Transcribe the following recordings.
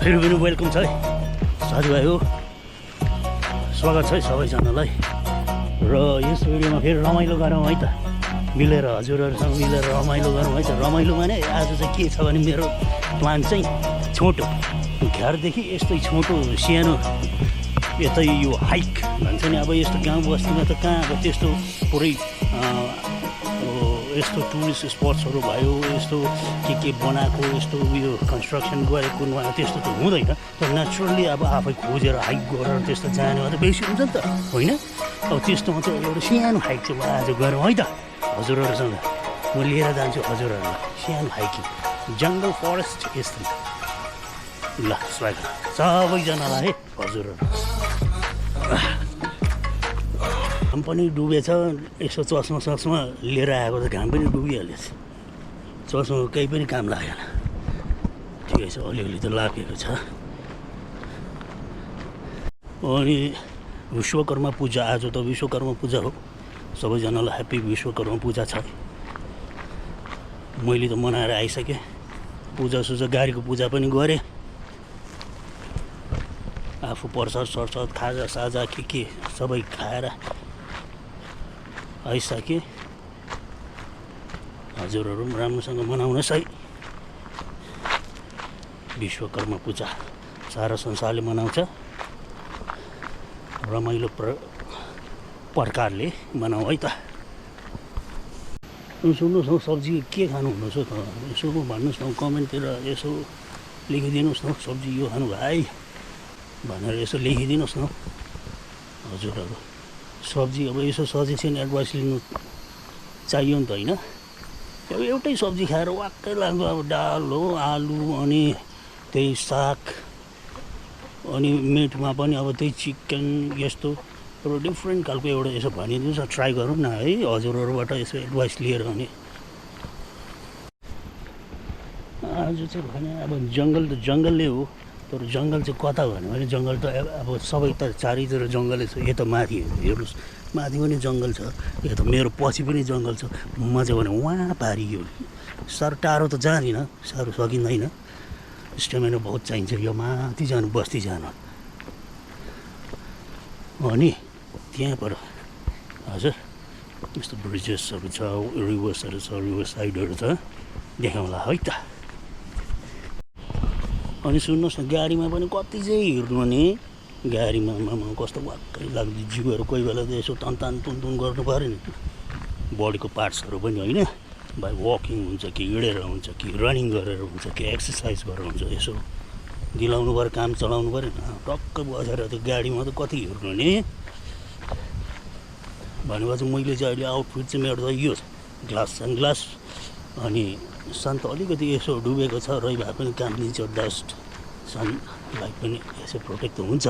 फेरि पनि वेलकम छ है साथीभाइ हो, स्वागत छ है सबैजनालाई। र यस भिडियोमा फेरि रमाइलो गरौँ है त, मिलेर हजुरहरूसँग मिलेर रमाइलो गरौँ है त। रमाइलोमा नै आज चाहिँ के छ भने मेरो प्लान चाहिँ छोटो, घरदेखि यस्तै छोटो सानो यतै यो हाइक भन्छ नि। अब यस्तो गाउँ बस्तीमा त कहाँ अब त्यस्तो पुरै यस्तो टुरिस्ट स्पट्सहरू भयो, यस्तो के बनाएको यस्तो उयो कन्स्ट्रक्सन गरेको नयाँ त्यस्तो त हुँदैन। तर नेचुरल्ली अब आफै खोजेर हाइक गरेर त्यस्तो जानेमा त बेसी हुन्छ नि त, होइन? अब त्यस्तोमा चाहिँ एउटा सानो हाइक चाहिँ आज गरौँ है त हजुरहरूसँग। म लिएर जान्छु हजुरहरूलाई सानो हाइकिङ, जङ्गल फरेस्ट यस्तो। ल स्वागत सबैजनालाई है हजुरहरू। घाम पनि डुबेछ, यसो चस्मा सस्मा लिएर आएको त घाम पनि डुबिहालेछ, चस्माको केही पनि काम लागेन। ठिकै छ, अलिअलि त लागेको छ। अनि विश्वकर्मा पूजा, आज त विश्वकर्मा पूजा हो, सबैजनालाई ह्याप्पी विश्वकर्मा पूजा छ। मैले त मनाएर आइसकेँ, पूजासुजा गाडीको पूजा पनि गरेँ, आफू प्रसाद सरसाद खाजा साजा के सबै खाएर आइसकेँ। हजुरहरू पनि राम्रोसँग मनाउनुहोस् है विश्वकर्मा पूजा। सारा संसारले मनाउँछ, रमाइलो प्रकारले मनाऊ है त। सुन्नुहोस् न, सब्जी के खानुहुँदैछ त यसो भन्नुहोस् न, कमेन्टतिर यसो लेखिदिनुहोस् न, सब्जी यो खानु भाइ भनेर यसो लेखिदिनुहोस् न हजुरहरू। सब्जी अब यसो सजेसन एडभाइस लिनु चाहियो नि त, होइन? अब एउटै सब्जी खाएर वाक्कै लाग्दो, अब दाल हो, आलु, अनि त्यही साग, अनि मिटमा पनि अब त्यही चिकन, यस्तो एउटा डिफ्रेन्ट खालको एउटा यसो भनिदिनुहोस् न, ट्राई गरौँ न है हजुरहरूबाट यसो एडभाइस लिएर। अनि आज चाहिँ भने अब जङ्गल त जङ्गलले हो, तर जङ्गल चाहिँ कता भन्यो भने जङ्गल त अब सबै त चारैतिर जङ्गलै छ। यता माथि हेर्नुहोस्, माथि पनि जङ्गल छ, यता मेरो पछि पनि जङ्गल छ। म चाहिँ भने वहाँ पारि यो साह्रो टाढो त जाँदिनँ, साह्रो सकिँदैन, स्टेमिना बहुत चाहिन्छ यो माथि जानु, बस्ती जानु। अनि त्यहाँबाट हजुर यस्तो ब्रिजेसहरू छ, रिभर्सहरू छ, रिभर साइडहरू छ, देखाउँला है त। अनि सुन्नुहोस् न, गाडीमा पनि कति चाहिँ हिँड्नु नि, गाडीमा कस्तो वाक्कै लाग्दो जिउहरू कोही बेला त यसो तन्तान तुनतुन गर्नु पऱ्यो नि, बडीको पार्ट्सहरू पनि, होइन? बाई वकिङ हुन्छ कि हिँडेर हुन्छ कि रनिङ गरेर हुन्छ कि एक्सर्साइज गरेर हुन्छ, यसो दिलाउनु पऱ्यो, काम चलाउनु पऱ्यो। टक्क बसेर त्यो गाडीमा त कति हिँड्नु नि भनेपछि मैले चाहिँ अहिले आउटफिट चाहिँ मेरो त यो ग्लास सनग्लास, अनि सन त अलिकति यसो डुबेको छ, रही भए पनि काम दिन्छ, डस्ट सनलाइट पनि यसो प्रोटेक्ट त हुन्छ।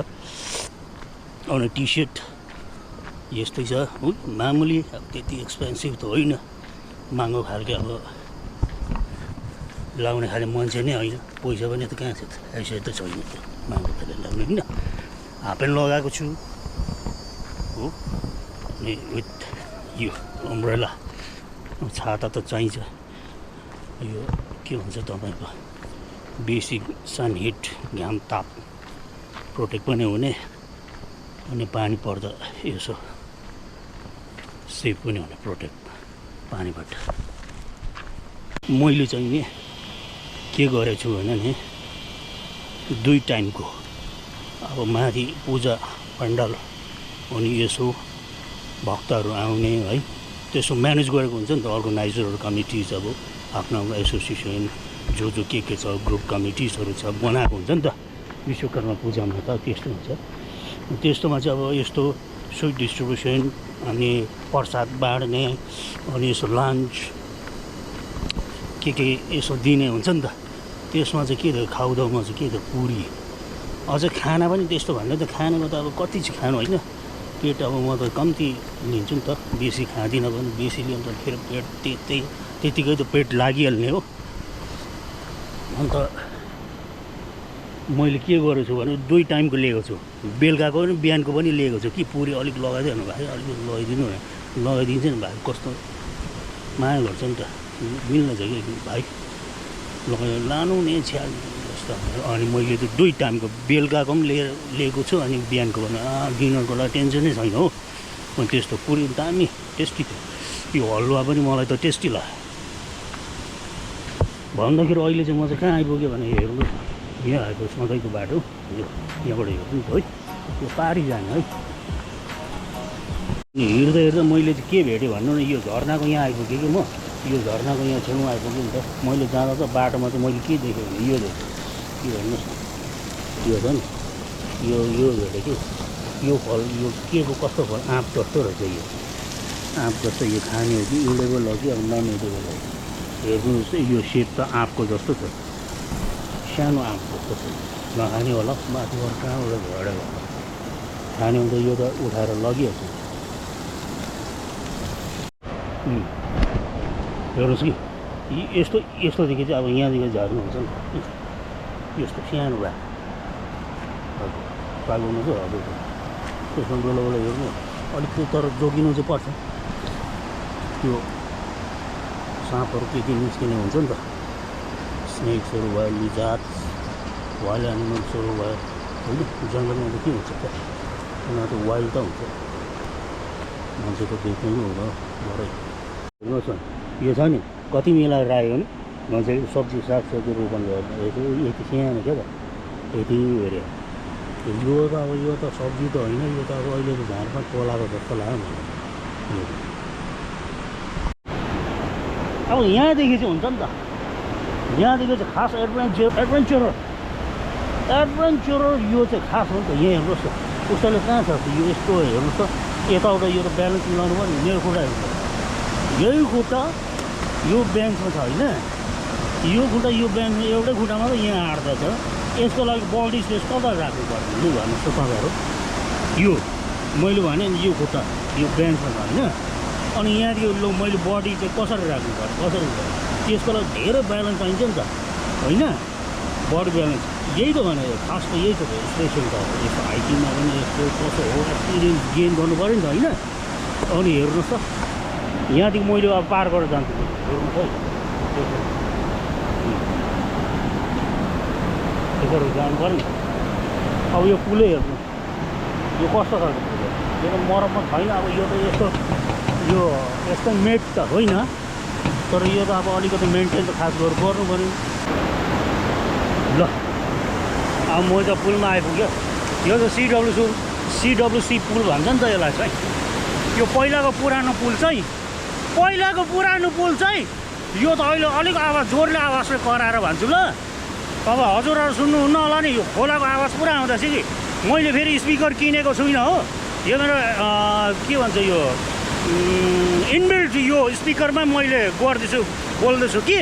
अनि टी सर्ट यस्तै छ, मामुली, अब त्यति एक्सपेन्सिभ त होइन, महँगो खालको अब लाउने खाले मान्छे नै होइन, पैसा पनि त कहाँ छ त, हैसियत त छैन महँगो खाले लाउने, होइन? हाफप्यान्ट लगाएको छु हो, अनि विथ यो अम्ब्रेला, छाता त चाहिन्छ। यो के भन्छ तपाईँको बेसी सन हिट, घाम ताप प्रोटेक्ट पनि हुने, अनि पानी पर्दा यसो सेफ पनि हुने, प्रोटेक्ट पानीबाट। मैले चाहिँ नि के गरेको छु भने नि, 2 टाइमको अब माथि पूजा पण्डाल, अनि यसो भक्तहरू आउने है, त्यसो म्यानेज गरेको हुन्छ नि त अर्गनाइजरहरू, कमिटिज, अब आफ्नो आफ्नो एसोसिएसन जो के छ, ग्रुप कमिटिजहरू छ, बनाएको हुन्छ नि त। विश्वकर्मा पूजामा त त्यस्तो हुन्छ। त्यस्तोमा चाहिँ अब यस्तो स्विट डिस्ट्रिब्युसन, अनि प्रसाद बाँड्ने, अनि यसो लन्च के यसो दिने हुन्छ नि त। त्यसमा चाहिँ के त खाउदाउमा चाहिँ के त पुरी, अझ खाना पनि त्यस्तो भन्दा त खानामा त अब कति चाहिँ खानु, होइन? पेट अब म त कम्ती लिन्छु नि त, बेसी खाँदिनँ पनि, बेसी लियो भने त फेरि पेट त्यतिकै त पेट लागिहाल्ने हो। अन्त मैले के गरेको छु भने 2 टाइमको लिएको छु, बेलुकाको पनि बिहानको पनि लिएको छु कि पुरी अलिक लगाइदिनु भाइ, अलिक लगाइदिनु न, लगाइदिन्छ नि भाइ, कस्तो माया गर्छ नि त, मिल्न छ कि भाइ, लगाइ लानु नि छ्या त अनि मैले त 2 टाइमको बेलुकाको पनि लिएको छु अनि बिहानको पनि डिनरको लागि टेन्सनै छैन हो। अनि त्यस्तो पुरी दामी टेस्टी थियो। यो हलुवा पनि मलाई त टेस्टी लाग्यो भन्दाखेरि अहिले चाहिँ म चाहिँ कहाँ आइपुगेँ भने हेर्नु यहाँ आएको सधैँको बाटो यो यहाँबाट हेर्नु है यो पारी जाने है। अनि हिँड्दा हिँड्दा मैले चाहिँ के भेटेँ भन्नु न यो झर्नाको यहाँ आइपुगेँ कि म यो झर्नाको यहाँ छेउमा आइपुगेँ नि त। मैले जाँदा त बाटोमा चाहिँ मैले के देखेँ भने यो देखेँ के भन्नुहोस् न यो छ नि यो भेटेँ कि यो फल यो के को कस्तो फल आँप जस्तो रहेछ यो आँप जस्तो यो खाने हो कि इडेबल हो कि अब नन इडेबल हो हेर्नुहोस् यो सेप त आँपको जस्तो छ सानो आँप जस्तो छ नखाने होला माथिबाट कहाँबाट झरेको खाने हुन्छ यो त उठाएर लगिहाल्छ। हेर्नुहोस् कि यस्तो यस्तोदेखि चाहिँ अब यहाँदेखि झर्नुहुन्छ नि यस्तो सानो भए पाल्नु चाहिँ हजुर त्यसमा बेला बेला हेर्नु अलिक तर जोगिनु चाहिँ पर्छ त्यो साँपहरू के निस्किने हुन्छ नि त स्नेक्सहरू भयो लिजार्ड वाइल्ड एनिमल्सहरू भयो होइन जङ्गलमा त के हुन्छ त उनीहरू त वाइल्ड त हुन्छ मान्छे त देख्नु नै हुँदैन भरै हेर्नुहोस् न यो छ नि कति मिलाएर राख्यो भने मान्छेले सब्जी सागसब्जी रोपन गरेर यति सानो क्या त यति हेऱ्यो यो त अब यो त सब्जी त होइन यो त अब अहिले त झारपात पोलाएको जस्तो लाग्यो मलाई अब यहाँदेखि चाहिँ हुन्छ नि त यहाँदेखि चाहिँ खास एडभेन्चरर यो चाहिँ खास हो नि त। यहाँ हेर्नुहोस् त उसैले कहाँ छ यो यस्तो हेर्नुहोस् त यताउता यो त ब्यालेन्स मिलाउनु पर्यो नि मेरो खुट्टा हेर्नु यही खुट्टा यो बेन्चमा छ होइन यो खुट्टा यो बेन्चमा एउटै खुट्टामा त यहाँ आँट्दा छ यसको लागि बडी स्पेस कता राख्नु पर्छ लु भन्नुहोस् त तपाईँहरू यो मैले भने नि यो खुट्टा यो बेन्चमा छ होइन अनि यहाँदेखि लो मैले बडी चाहिँ कसरी राख्नु पर्छ कसरी त्यसको लागि धेरै ब्यालेन्स चाहिन्छ नि त होइन बडी ब्यालेन्स यही त भने खास त यही त हो स्पेसल त हो यस्तो हाइकिङमा पनि यस्तो कसो हो एक्सपिरियन्स गेन गर्नु पऱ्यो नि त होइन। अनि हेर्नुहोस् त यहाँदेखि मैले अब पार गरेर जान्छु हेर्नुहोस् है त्यसरी जानु पऱ्यो नि अब यो पुलै हेर्नु यो कस्तो खालको पुल हो यो त मरम्मत छैन अब यो त यो यस्तो मेट त होइन तर यो त अब अलिकति मेन्टेन त खास गर्नु पऱ्यो ल अब म त पुलमा आइपुग्यो यो त सिडब्लुसी पुल भन्छ नि त यसलाई चाहिँ यो पहिलाको पुरानो पुल चाहिँ यो त अहिले अलिक आवाज जोडले आवाजले कराएर भन्छु ल अब हजुरहरू सुन्नुहुन्न होला नि यो खोलाको आवाज पुरा आउँदैछ कि मैले फेरि स्पिकर किनेको छुइनँ हो यो मेरो के भन्छ यो इनबिल्ट यो स्पिकरमा मैले गर्दैछु बोल्दैछु कि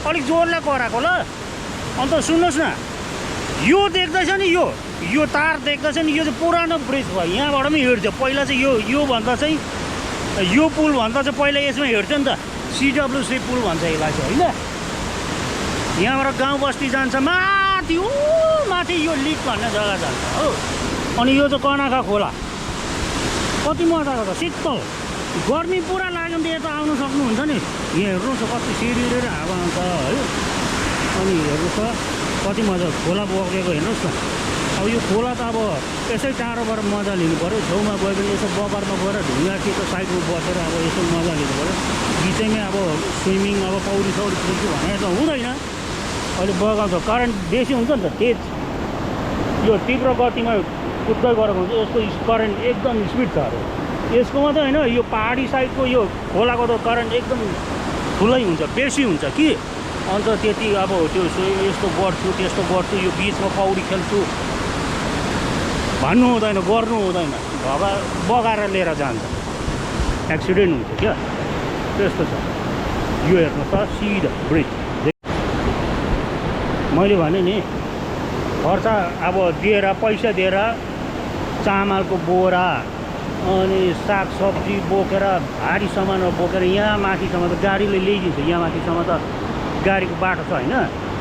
अलिक जोडले कराएको ल। अन्त सुन्नुहोस् न यो देख्दैछ नि यो तार देख्दैछ नि यो चाहिँ पुरानो ब्रिज भयो यहाँबाट पनि हिँड्थ्यो पहिला चाहिँ यो भन्दा चाहिँ यो पुल भन्दा चाहिँ पहिला यसमा हिँड्थ्यो नि त सिडब्लुसी पुल भन्छ यसलाई चाहिँ होइन। यहाँबाट गाउँ बस्ती जान्छ माथि यो लिक भन्ने जग्गा जान्छ हो। अनि यो चाहिँ कनाखा खोला कति मजाको छ शीतल गर्मी पुरा लाग्यो भने यता आउनु सक्नुहुन्छ नि यहाँ हेर्नुहोस् कति सिरिएर हावा आउँछ है। अनि हेर्नुहोस् त कति मजा खोला बगेको हेर्नुहोस् न अब यो खोला त अब यसै टाढोबाट मजा लिनु पऱ्यो छेउमा गयो भने यसो बगरमा गएर ढुङ्गासित साइडमा बसेर अब यसो मजा लिनु पऱ्यो बिचैमै अब स्विमिङ अब पौडी सौडी कुद्छु भने त हुँदैन अहिले बगाउँछ करेन्ट बेसी हुन्छ नि त तेज यो तीव्र गतिमा कुद्दै गरेको हुन्छ यसको करेन्ट एकदम स्पिड छ अरे यसको मात्रै होइन यो पहाडी साइडको यो खोलाको त करेन्ट एकदम ठुलै हुन्छ बेसी हुन्छ कि अन्त त्यति अब त्यो यस्तो गर्छु त्यस्तो गर्छु यो बिचमा पौडी खेल्छु भन्नु हुँदैन गर्नु हुँदैन बगाएर लिएर जान्छ एक्सिडेन्ट हुन्छ क्या त्यस्तो छ। यो हेर्नु त सिधा ब्रिज मैले भने नि खर्च अब दिएर पैसा दिएर चामलको बोरा अनि सागसब्जी बोकेर भारी सामानहरू बोकेर यहाँ माथिसम्म त गाडीले ल्याइदिन्छ यहाँ माथिसम्म त गाडीको बाटो छ होइन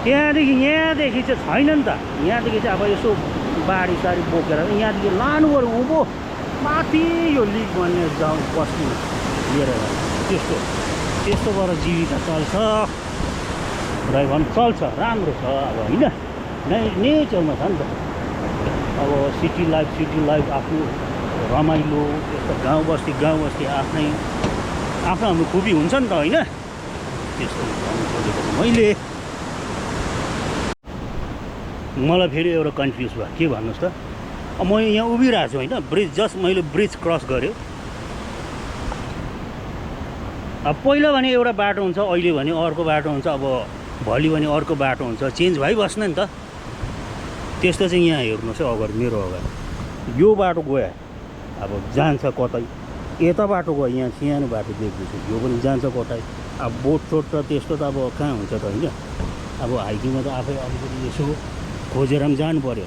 त्यहाँदेखि यहाँदेखि चाहिँ छैन नि त यहाँदेखि चाहिँ अब यसो बारी सारी बोकेर यहाँदेखि लानु पऱ्यो उँभो माथि यो लिक भन्ने गाउँ बस्ती लिएर त्यस्तो गरेर जीविका चल्छ र भन् चल्छ राम्रो छ अब होइन नेचरमा छ नि त। अब सिटी लाइफ आफ्नो रमाइलो यस्तो गाउँ बस्ती आफ्नो आफ्नो खुबी हुन्छ नि त होइन। त्यस्तो भन्नु खोजेको मैले। मलाई फेरि एउटा कन्फ्युज भयो के भन्नुहोस् त। म यहाँ उभिरहेको छु होइन, मैले ब्रिज क्रस गरेँ। अब पहिला भने एउटा बाटो हुन्छ, अहिले भने अर्को बाटो हुन्छ, अब भोलि भने अर्को बाटो हुन्छ, चेन्ज भइबस्ने नि त। त्यस्तो चाहिँ यहाँ हेर्नुहोस् है अगाडि मेरो अगाडि यो बाटो गयो, अब जान्छ कतै, यता बाटो गयो, यहाँ सानो बाटो देख्दैछु यो पनि जान्छ कतै। अब बोट त त्यस्तो त अब कहाँ हुन्छ त होइन। अब हाइकिङमा त आफै अलिकति यसो खोजेर पनि जानु पऱ्यो।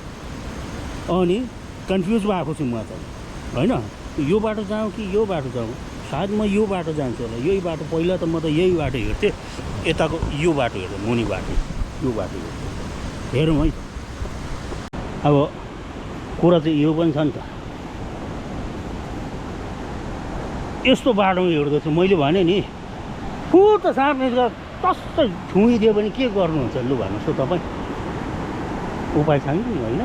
अनि कन्फ्युज भएको छु म त होइन, यो बाटो जाउँ कि यो बाटो जाउँ। सायद म यो बाटो जान्छु होला, यही बाटो पहिला त म त यही बाटो हिँड्थेँ, यताको यो बाटो हेर्थेँ, मुनि बाटो यो बाटो हेर्थेँ। हेरौँ है। अब कुरा चाहिँ यो पनि छ नि त, यस्तो बाटोमा हिँड्दैछु मैले भने नि फु त साँपले टस्सै छुइदियो भने के गर्नुहुन्छ लु भन्नुहोस् त तपाईँ। उपाय छैन नि होइन,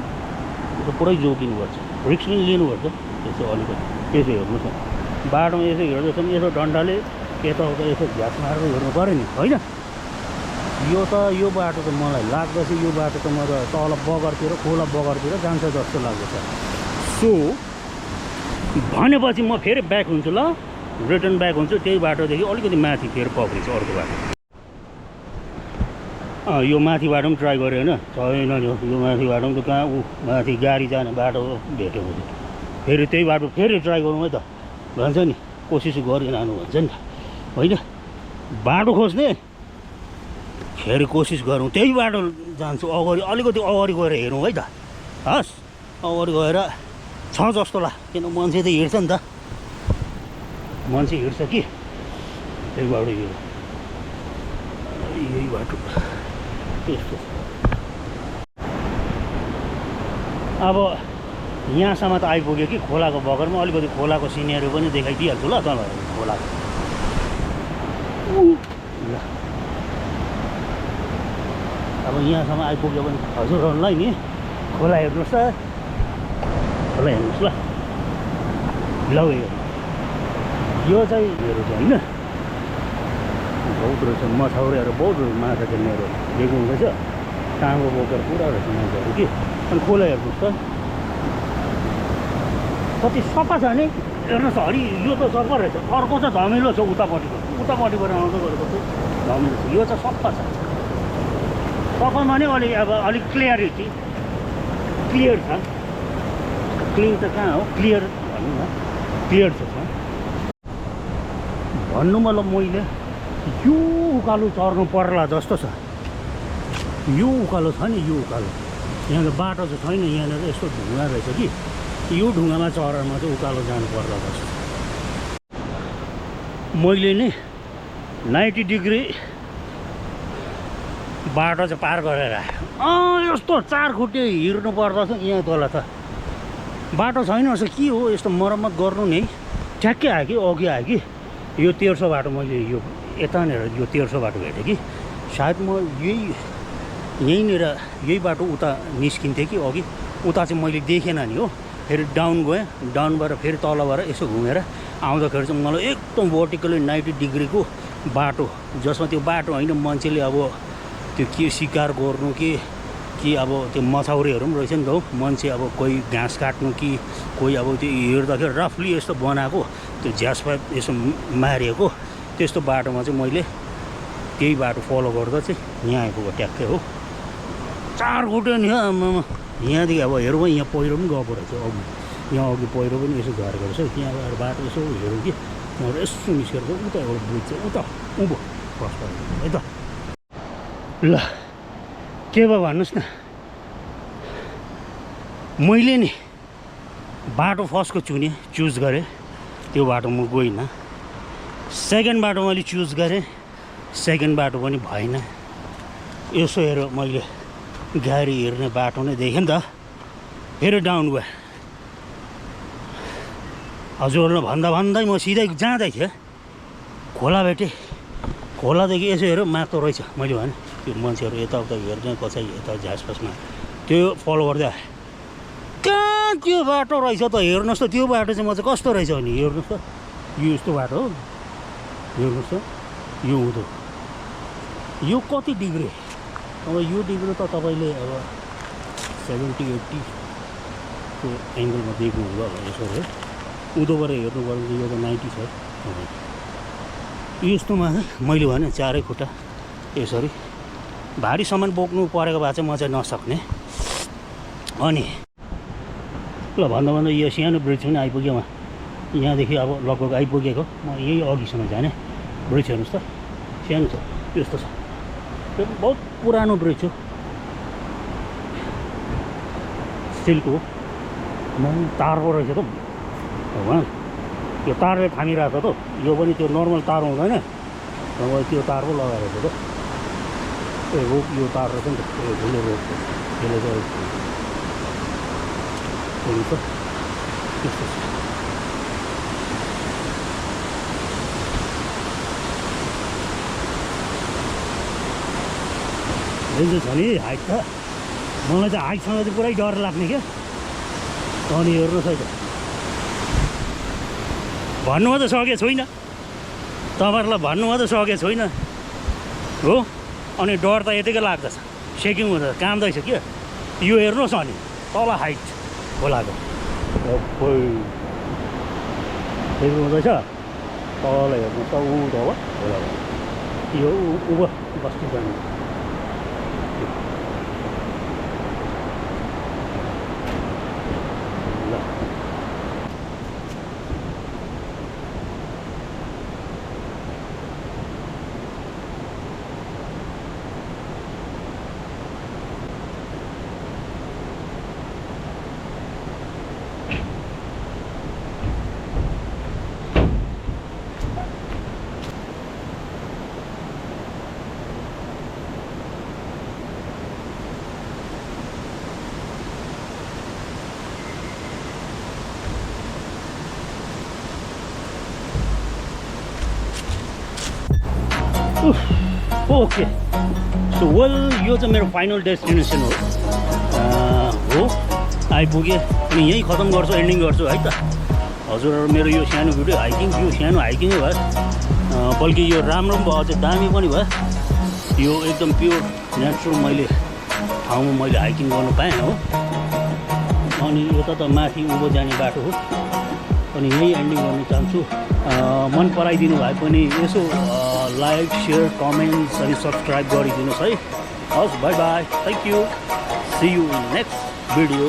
त्यो पुरै जोगिनुपर्छ, रिक्स पनि लिनुपर्छ। त्यसो अलिकति त्यसो हेर्नुहोस् न, बाटोमा यसो हिँड्दैछ भने यसो डन्डाले यताउता यसो झ्यास मारेर हेर्नु पऱ्यो नि होइन। यो बाटो त मलाई लाग्दछ यो बाटो त म त तल बगरतिर खोला बगरतिर जान्छ जस्तो लाग्दछ। सो भनेपछि म फेरि ब्याक हुन्छु, ल रिटर्न ब्याक हुन्छु, त्यही बाटोदेखि अलिकति माथि फेरि पक्रिन्छु अर्को बाटो। यो माथि बाटो पनि ट्राई गरेँ होइन, छैन यो माथि बाटो पनि त कहाँ माथि गाडी जाने बाटो भेट्यो भने फेरि त्यही बाटो फेरि ट्राई गरौँ है त भन्छ नि, कोसिस गरिरहनु भन्छ नि त होइन। बाटो खोज्ने फेरि कोसिस गरौँ, त्यही बाटो जान्छु अगाडि, अलिकति अगाडि गएर हेरौँ है त। हस् अगाडि गएर छ जस्तो किन मान्छे त हिँड्छ नि त, मान्छे हिँड्छ कि त्यही बाटो यही बाटो त्यस्तो। अब यहाँसम्म त आइपुग्यो कि खोलाको बगरमा, अलिकति खोलाको सिनेरी पनि देखाइदिइहाल्छु ल तपाईँहरू खोलाको। ल अब यहाँसम्म आइपुग्यो भने हजुरहरूलाई नि खोला हेर्नुहोस् त, खोला हेर्नुहोस् ल। ल यो चाहिँ मेरो चाहिँ होइन बहुत रहेछ, मछाउरेहरू बहुत माछा चाहिँ मेरो देख्नुहुँदैछ, टाँगो बोकेर पुरा रहेछ मान्छेहरू कि। अनि खोला हेर्नुहोस् त कति सफा छ नि, हेर्नुहोस् अलि यो त सफा रहेछ, अर्को चाहिँ धमिलो छ उतापट्टिबाट आउँदै गरेको चाहिँ धमिलो छ, यो चाहिँ सफा छ। सफामा नै अलिक क्लियर छ, क्लिन त कहाँ हो, क्लियर भन्नु न, क्लियर छ भन्नु मतलब मैले यो उकालो चढ्नु पर्ला जस्तो छ। यो उकालो छ नि, यो उकालो यहाँ त बाटो चाहिँ छैन, यहाँनिर यस्तो ढुङ्गा रहेछ कि यो ढुङ्गामा चढेर चाहिँ उकालो जानु पर्ला जस्तो। मैले नि 90 डिग्री बाटो चाहिँ पार गरेर यस्तो 4 खुट्टे हिँड्नु पर्दछ यहाँ तल त बाटो छैन। रहेछ के हो यस्तो मर्मत गर्नु नि, ठ्याक्कै आयो कि अघि आयो कि यो 1300 बाटो मैले यो यतानिर यो 1300 बाटो भेटेँ कि सायद म यहीँनिर यही बाटो उता निस्किन्थेँ कि अघि, उता चाहिँ मैले देखेन नि हो। फेरि डाउन गएँ, डाउनबाट फेरि तलबाट यसो घुमेर आउँदाखेरि चाहिँ मलाई एकदम भर्टिकली 90 डिग्रीको बाटो, जसमा त्यो बाटो होइन मान्छेले अब त्यो के शिकार गर्नु कि अब त्यो मछाउरेहरू पनि रहेछ नि त हो, मान्छे अब कोही घाँस काट्नु कि कोही अब त्यो हिँड्दाखेरि रफली यस्तो बनाएको त्यो झ्यास पाइप यसो मारिएको त्यस्तो बाटोमा चाहिँ मैले त्यही बाटो फलो गर्दा चाहिँ यहाँ आइपुग्यो ट्याक्कै हो। 4 खुट्टे नि यहाँदेखि अब हेरौँ यहाँ पहिरो पनि गएको रहेछ अघि, यहाँ अघि पहिरो पनि यसो झरेको रहेछ। त्यहाँ गएर बाटो यसो हेरौँ कि त्यहाँबाट यसो निस्केर उता एउटा ब्रिज चाहिँ उता उँभो क्रस गर्नु है त। ल के भयो भन्नुहोस् न, मैले नि बाटो फर्स्टको चुज गरेँ, त्यो बाटो म गइनँ। सेकेन्ड बाटो मैले चुज गरेँ, सेकेन्ड बाटो पनि भएन। यसो हेरेर मैले गाडी हिँड्ने बाटो नै देखेँ नि त, फेरि डाउन गएँ। हजुरहरूलाई भन्दै म सिधै जाँदै थिएँ, खोला भेटेँ, खोलादेखि यसो हेरेँ माथि रहेछ, मैले भने त्यो मान्छेहरू यताउता हेर्दै कसै यता झासपासमा त्यो फलो गर्दै आएँ। कहाँ त्यो बाटो रहेछ त हेर्नुहोस् त, त्यो बाटो चाहिँ म चाहिँ कस्तो रहेछ भने हेर्नुहोस् त, यो यस्तो बाटो हो, हेर्नुहोस् त यो हुँदो, यो कति डिग्री, अब यो डिग्री त तपाईँले अब 70-80 को एङ्गलमा देख्नुहुन्छ होला यसो है, उँधोबाट हेर्नु पर्यो भने यो त 90 छ। यस्तोमा मैले भने चारै खुट्टा यसरी भारी सामान बोक्नु परेको भए चाहिँ म चाहिँ नसक्ने। अनि ल भन्दा भन्दा यो सानो ब्रिज पनि आइपुग्यो, यहाँदेखि अब लगभग आइपुगेको, म यही अघिसम्म जाने। ब्रिज हेर्नुहोस् त, सानो छ, यस्तो छ, यो बहुत पुरानो ब्रिज हो, स्टिलको तारको रहेछ त भगवान्, यो तारले थामिरहेको छ त, यो पनि त्यो नर्मल तार हुँदैन, अब त्यो तार पो लगाएर छ त, ए रोप यो तार रहेछ नि त, ए ठुलो रोप यसले चाहिँ त्यस्तो छ। रेन्ज छ नि हाइट त, मलाई चाहिँ हाइटसँग चाहिँ पुरै डर लाग्ने क्या। अनि हेर्नुहोस् है त, भन्नु मात्रै सकेको छुइनँ, तपाईँहरूलाई भन्नु मात्रै सकेको छुइनँ हो। अनि डर त यतिकै लाग्दछ, सेकिङ हुँदैछ, काम्दैछ क्या। यो हेर्नुहोस् अनि तल हाइट खोलाको सेकिङ हुँदैछ, तल हेर्नुहोस् त ऊ त हो खोलाको, यो उँभो बस्ती जानु। ओके सो वेल, यो चाहिँ मेरो फाइनल डेस्टिनेसन हो, आइपुगेँ। अनि यहीँ खतम गर्छु, एन्डिङ गर्छु है त। हजुरहरू मेरो यो सानो भिडियो हाइकिङ, यो सानो हाइकिङै भयो, बल्कि यो राम्रो पनि भयो, अझै दामी पनि भयो। यो एकदम प्योर नेचुरल मैले ठाउँमा मैले हाइकिङ गर्नु पाएँ हो। अनि यता त माथि उँभो जाने बाटो हो। अनि यहीँ एन्डिङ गर्न चाहन्छु। मन पराइदिनु भए पनि यसो लाइक, सेयर, कमेन्ट्स अनि सब्सक्राइब गरिदिनुहोस् है। हस्, bye bye, thank you, see you in next video.